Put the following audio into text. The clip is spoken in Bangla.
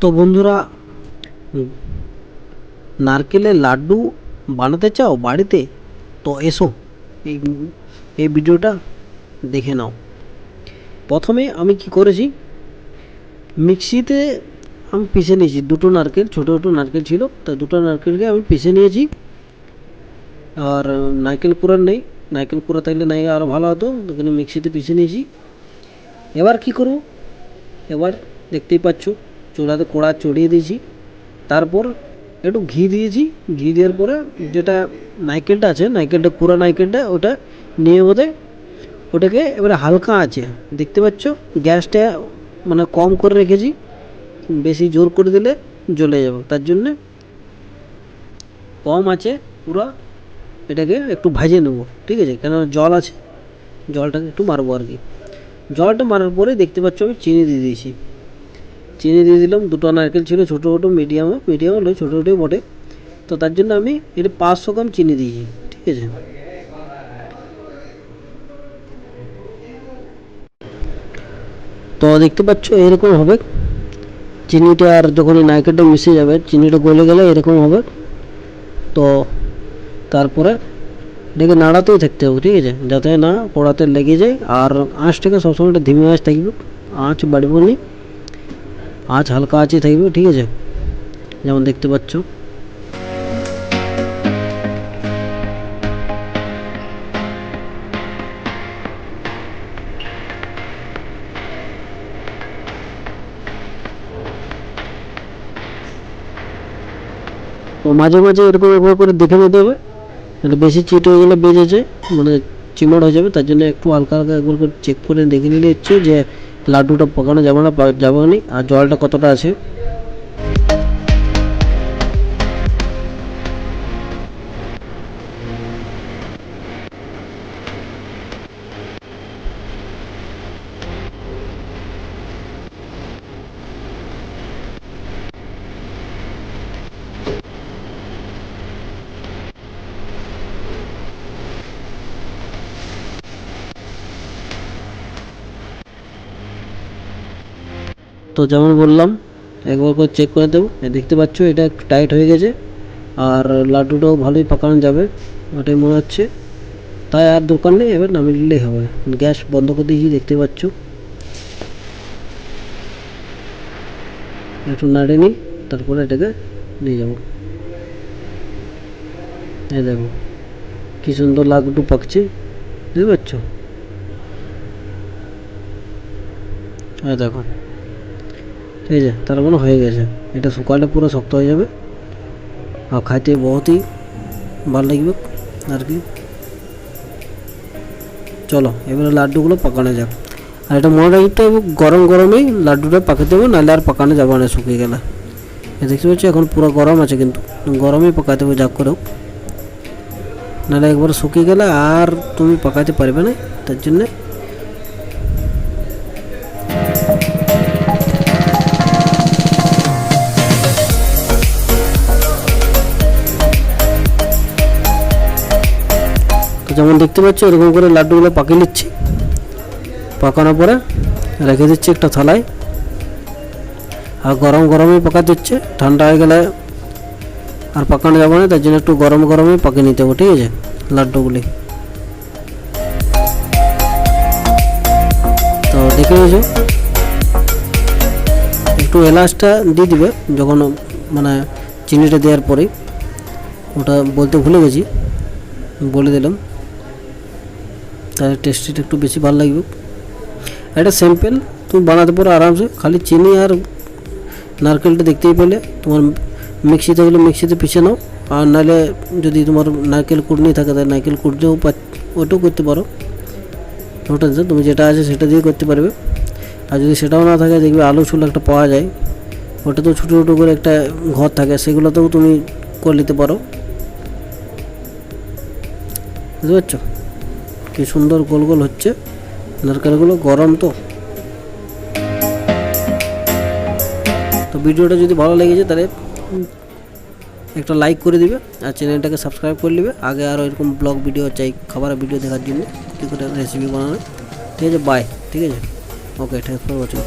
তো বন্ধুরা, নারকেলের লাড্ডু বানাতে চাও বাড়িতে? তো এসো, এই এই ভিডিওটা দেখে নাও। প্রথমে আমি কি করেছি, মিক্সিতে আমি পিষে নিয়েছি দুটো নারকেল, ছোটো ছোটো নারকেল ছিল, তা দুটো নারকেলকে আমি পিষে নিয়েছি। আর নারকেল কুড়ার নেই, নারকেল কুড়া থাকলে নাই আরও ভালো হতো, এখানে মিক্সিতে পিষে নিয়েছি। এবার কি করব, এবার দেখতেই পাচ্ছ চুলাতে কড়া চড়িয়ে দিয়েছি, তারপর একটু ঘি দিয়েছি। ঘি দেওয়ার পরে যেটা নারকেলটা আছে, নারকেলটা কুড়া নারকেলটা ওটা নিয়ে ওটাকে এবারে হালকা আছে, দেখতে পাচ্ছ গ্যাসটা মানে কম করে রেখেছি, বেশি জোর করে দিলে জ্বলে যাবে, তার জন্যে কম আছে পুরো এটাকে একটু ভাজে নেবো, ঠিক আছে? কেন জল আছে, জলটাকে একটু মারবো আর কি। জলটা মারার পরে দেখতে পাচ্ছ আমি চিনি দিয়ে দিয়েছি, চিনি দিয়ে দিলাম। দুটো নারকেল ছিল ছোটো ছোটো, মিডিয়াম হলো, ছোটো ছোটোই বটে, তো তার জন্য আমি এটা 500 গ্রাম চিনি দিয়েছি, ঠিক আছে? তো দেখতে পাচ্ছ এরকম হবে চিনিটা, আর যখন এই নারকেলটা মিশে যাবে, চিনিটা গলে গেলে এরকম হবে। তো তারপরে এটাকে নাড়াতেই থাকতে হবে, ঠিক আছে, যাতে না কড়াতে লেগে যায়। আর আঁচটাকে সবসময় একটা ধিমি আঁচ থাকবে, আঁচ বাড়িব নি, আঁচ হালকা আঁচে থাকবে, ঠিক আছে? যেমন দেখতে পাচ্ছ। তো মাঝে মাঝে এরকম একবার করে দেখে নিতে হবে, এটা বেশি চিট হয়ে গেলে বেজেছে মানে চিমড় হয়ে যাবে, তার জন্য একটু হালকা হালকা একবার করে চেক করে দেখে নিলে হচ্ছে যে লাড্ডুটা পকানো যাবে না, যাবে না। আর জলটা কতটা আছে। তো যেমন বললাম একবার করে চেক করে দেবো, দেখতে পাচ্ছ এটা একটু টাইট হয়ে গেছে, আর লাড্ডুটাও ভালোই পাকানো যাবে ওটাই মনে হচ্ছে। তাই আর দোকান নেই, এবার নামিয়ে নিলেই হবে। গ্যাস বন্ধ করে দিয়েছি, দেখতে পাচ্ছ। একটু নাড়ে নিই, তারপরে এটাকে নিয়ে যাবো। এই দেখো কি সুন্দর লাড্ডু পাকছে, বুঝতে পারছো? হ্যাঁ দেখো, ঠিক আছে, তার মানে হয়ে গেছে। এটা শুকালে পুরো শক্ত হয়ে যাবে, আর খাইতে বহুতই ভালো লাগবে আর কি। চলো এবারে লাড্ডুগুলো পাকানো যাক। আর এটা মনে রাখতে হবে, গরম গরমেই লাড্ডুটা পাকাতে হবে, নাহলে আর পাকানো যাবে না শুকিয়ে গেলে। দেখতে পাচ্ছি এখন পুরো গরম আছে, কিন্তু গরমেই পাকাতে হবে যাক করেও, নাহলে একবার শুকিয়ে গেলে আর তুমি পাকাতে পারবে না, তার জন্যে। তো যেমন দেখতে পাচ্ছ এরকম করে লাড্ডুগুলো পাকিয়ে নিচ্ছি, পাকানোর পরে রেখে দিচ্ছি একটা থালায়। আর গরম গরমে পাকা দিচ্ছে, ঠান্ডা হয়ে গেলে আর পাকানো যাবে না, তার জন্য একটু গরম গরমে পাকিয়ে নিতে হবে, ঠিক আছে লাড্ডুগুলি। তো দেখে নিয়েছো, একটু এলাচটা দিয়ে দিবে যখন মানে চিনিটা দেওয়ার পরেই, ওটা বলতে ভুলে গেছি, বলে দিলাম, তাহলে টেস্টিটা একটু বেশি ভালো লাগবে। এটা সিম্পল, তুমি বানাতে পারো আরামসে, খালি চিনি আর নারকেলটা দেখতেই পেলে। তোমার মিক্সি থাকলে মিক্সিতে পিষে নাও, আর নাহলে যদি তোমার নারকেল কুড়নি থাকে তাহলে নারকেল কুড়নিও ওটাও করতে পারো, ওটাতে তুমি যেটা আছে সেটা দিয়ে করতে পারবে। আর যদি সেটাও না থাকে, দেখবে আলু ছুল একটা পাওয়া যায়, ওটা তো ছোটো ছোটো করে একটা ঘর থাকে, সেগুলোতেও তুমি করে নিতে পারো, বুঝতে পারছো? কি সুন্দর গোল গোল হচ্ছে নারকেলগুলো, গরম তো। তো ভিডিওটা যদি ভালো লেগেছে তাহলে একটা লাইক করে দিবে, আর চ্যানেলটাকে সাবস্ক্রাইব করে নেবে, আগে আরও এরকম ব্লগ ভিডিও চাই, খাবারের ভিডিও দেখার জন্য, কী করে রেসিপি বানানো, ঠিক আছে? বাই, ঠিক আছে, ওকে, থ্যাংকস ফর ওয়াচিং।